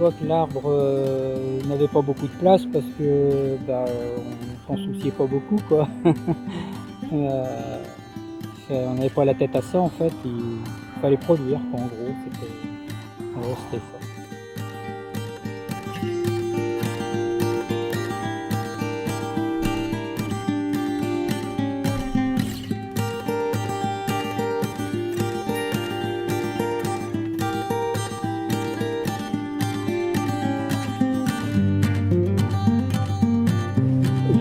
l'époque, l'arbre n'avait pas beaucoup de place parce que bah, on s'en souciait pas beaucoup, quoi. Euh, on n'avait pas la tête à ça, en fait. Il fallait produire, quoi, en gros, c'était ça.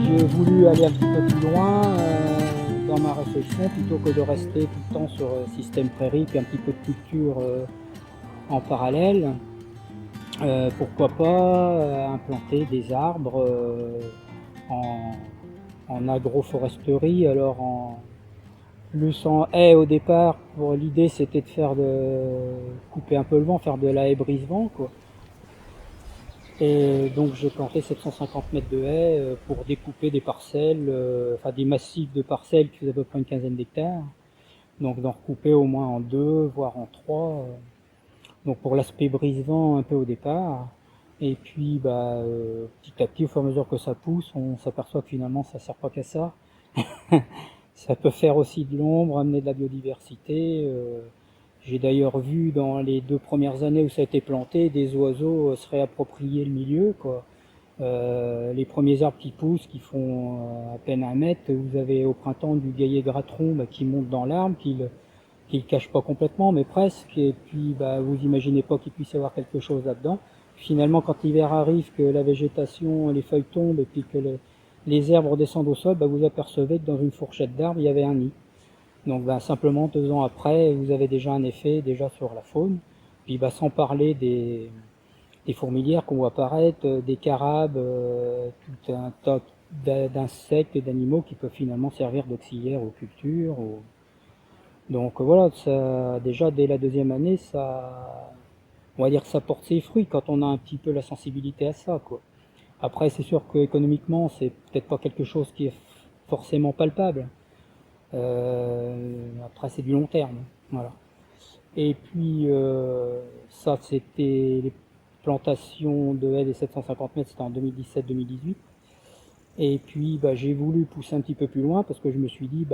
J'ai voulu aller un petit peu plus loin dans ma réflexion plutôt que de rester tout le temps sur système prairie puis un petit peu de culture en parallèle. Pourquoi pas implanter des arbres en, en agroforesterie, alors plus en haie au départ. Pour l'idée, c'était de couper un peu le vent, faire de la haie brise-vent, quoi. Et donc j'ai planté 750 mètres de haies pour découper des parcelles, enfin des massifs de parcelles qui faisaient à peu près une quinzaine d'hectares. Donc d'en recouper au moins en deux, voire en trois. Donc pour l'aspect brise-vent un peu au départ. Et puis petit à petit, au fur et à mesure que ça pousse, on s'aperçoit que finalement ça sert pas qu'à ça. Ça peut faire aussi de l'ombre, amener de la biodiversité. J'ai d'ailleurs vu dans les 2 premières années où ça a été planté, des oiseaux se réapproprier le milieu, quoi. Les premiers arbres qui poussent, qui font à peine 1 mètre, vous avez au printemps du gaillet gratteron qui monte dans l'arbre, qui le cache pas complètement, mais presque, et puis vous imaginez pas qu'il puisse y avoir quelque chose là-dedans. Finalement, quand l'hiver arrive, que la végétation, les feuilles tombent, et puis que les herbes redescendent au sol, vous apercevez que dans une fourchette d'arbres, il y avait un nid. Donc simplement 2 ans après, vous avez déjà un effet déjà sur la faune. Puis sans parler des fourmilières qu'on voit apparaître, des carabes, tout un tas d'insectes et d'animaux qui peuvent finalement servir d'auxiliaire aux cultures. Donc voilà, ça, déjà dès la 2e année, on va dire que ça porte ses fruits quand on a un petit peu la sensibilité à ça, quoi. Après, c'est sûr qu'économiquement, c'est peut-être pas quelque chose qui est forcément palpable. Après, c'est du long terme, voilà. Et puis, ça, c'était les plantations de haies des 750 mètres, c'était en 2017-2018. Et puis, j'ai voulu pousser un petit peu plus loin parce que je me suis dit,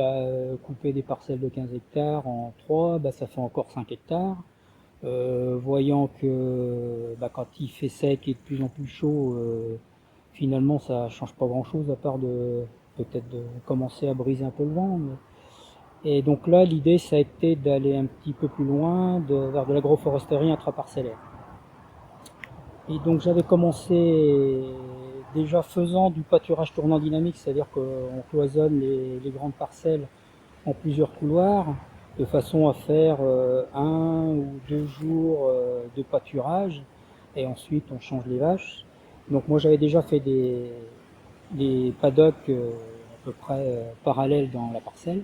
couper des parcelles de 15 hectares en 3, ça fait encore 5 hectares. Voyant que quand il fait sec et de plus en plus chaud, finalement, ça change pas grand-chose à part de peut-être de commencer à briser un peu le vent. Et donc là, l'idée, ça a été d'aller un petit peu plus loin, vers de l'agroforesterie intraparcellaire. Et donc j'avais commencé déjà faisant du pâturage tournant dynamique, c'est-à-dire qu'on cloisonne les grandes parcelles en plusieurs couloirs, de façon à faire 1 ou 2 jours de pâturage, et ensuite on change les vaches. Donc moi j'avais déjà fait des paddocks à peu près parallèles dans la parcelle.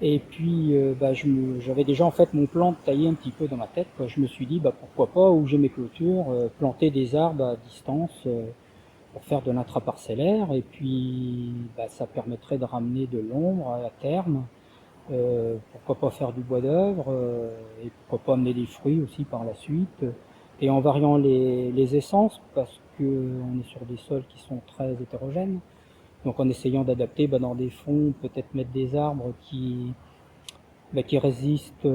Et puis j'avais déjà en fait mon plan de tailler un petit peu dans ma tête, quoi. Je me suis dit pourquoi pas, où j'ai mes clôtures, planter des arbres à distance pour faire de l'intraparcellaire, et puis ça permettrait de ramener de l'ombre à terme. Pourquoi pas faire du bois d'œuvre, et pourquoi pas amener des fruits aussi par la suite, et en variant les essences parce que on est sur des sols qui sont très hétérogènes. Donc en essayant d'adapter dans des fonds, peut-être mettre des arbres qui résistent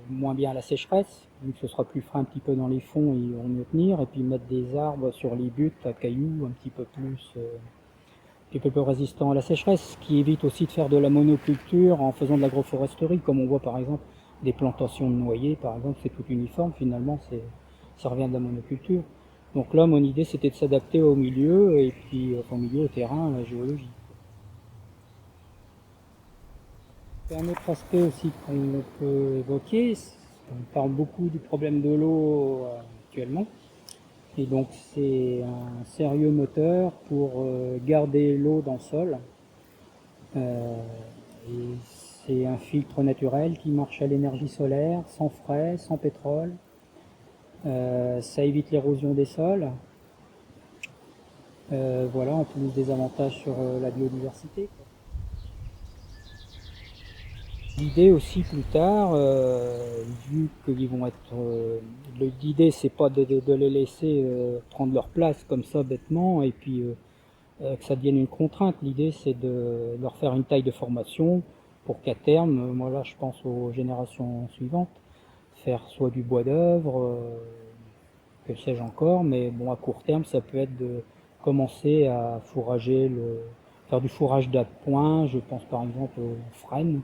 moins bien à la sécheresse, vu que ce sera plus frais un petit peu dans les fonds, ils vont mieux tenir, et puis mettre des arbres sur les buttes à cailloux un petit peu plus résistants à la sécheresse, ce qui évite aussi de faire de la monoculture en faisant de l'agroforesterie, comme on voit par exemple des plantations de noyers, par exemple, c'est tout uniforme, finalement ça revient de la monoculture. Donc là, mon idée, c'était de s'adapter au milieu, et puis au milieu, au terrain, à la géologie. Un autre aspect aussi qu'on peut évoquer, on parle beaucoup du problème de l'eau actuellement, et donc c'est un sérieux moteur pour garder l'eau dans le sol. Et c'est un filtre naturel qui marche à l'énergie solaire, sans frais, sans pétrole. Ça évite l'érosion des sols. Voilà, en plus des avantages sur la biodiversité, quoi. L'idée aussi plus tard, vu qu'ils vont être... l'idée c'est pas de les laisser prendre leur place comme ça bêtement et puis que ça devienne une contrainte. L'idée c'est de leur faire une taille de formation pour qu'à terme, moi là je pense aux générations suivantes, faire soit du bois d'œuvre, que sais-je encore, mais bon à court terme ça peut être de commencer à fourrager, faire du fourrage d'appoint, je pense par exemple au frêne,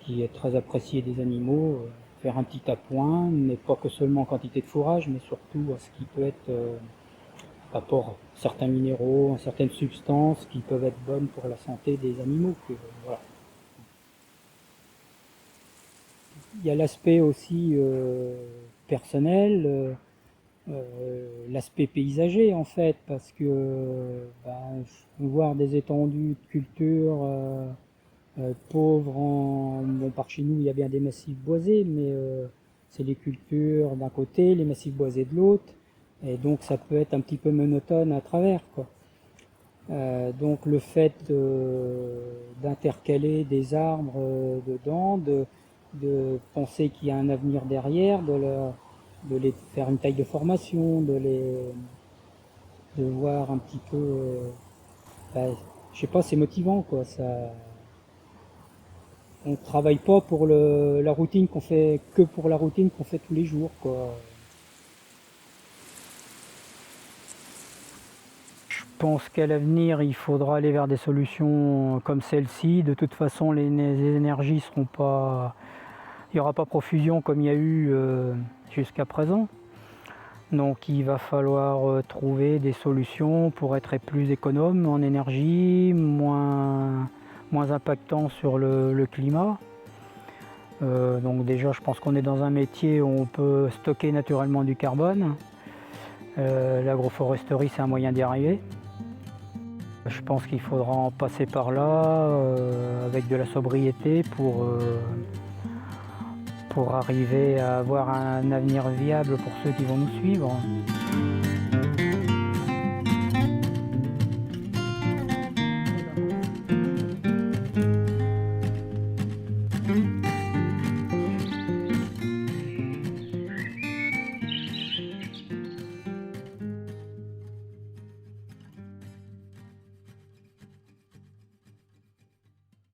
qui est très apprécié des animaux, faire un petit appoint, mais pas que seulement en quantité de fourrage, mais surtout à ce qui peut être apport certains minéraux, certaines substances qui peuvent être bonnes pour la santé des animaux. Voilà. Il y a l'aspect aussi personnel, l'aspect paysager en fait, parce que voir des étendues de culture pauvres bon, par chez nous il y a bien des massifs boisés, mais c'est les cultures d'un côté, les massifs boisés de l'autre, et donc ça peut être un petit peu monotone à travers, quoi. Donc le fait d'intercaler des arbres dedans, de penser qu'il y a un avenir derrière, de les faire une taille de formation, de voir un petit peu, je sais pas, c'est motivant quoi. Ça, on travaille pas pour la routine qu'on fait, que pour la routine qu'on fait tous les jours quoi. Je pense qu'à l'avenir, il faudra aller vers des solutions comme celle-ci. De toute façon, les énergies seront pas... Il n'y aura pas profusion comme il y a eu jusqu'à présent. Donc il va falloir trouver des solutions pour être plus économe en énergie, moins impactant sur le climat. Donc déjà, je pense qu'on est dans un métier où on peut stocker naturellement du carbone. L'agroforesterie, c'est un moyen d'y arriver. Je pense qu'il faudra en passer par là avec de la sobriété pour arriver à avoir un avenir viable pour ceux qui vont nous suivre.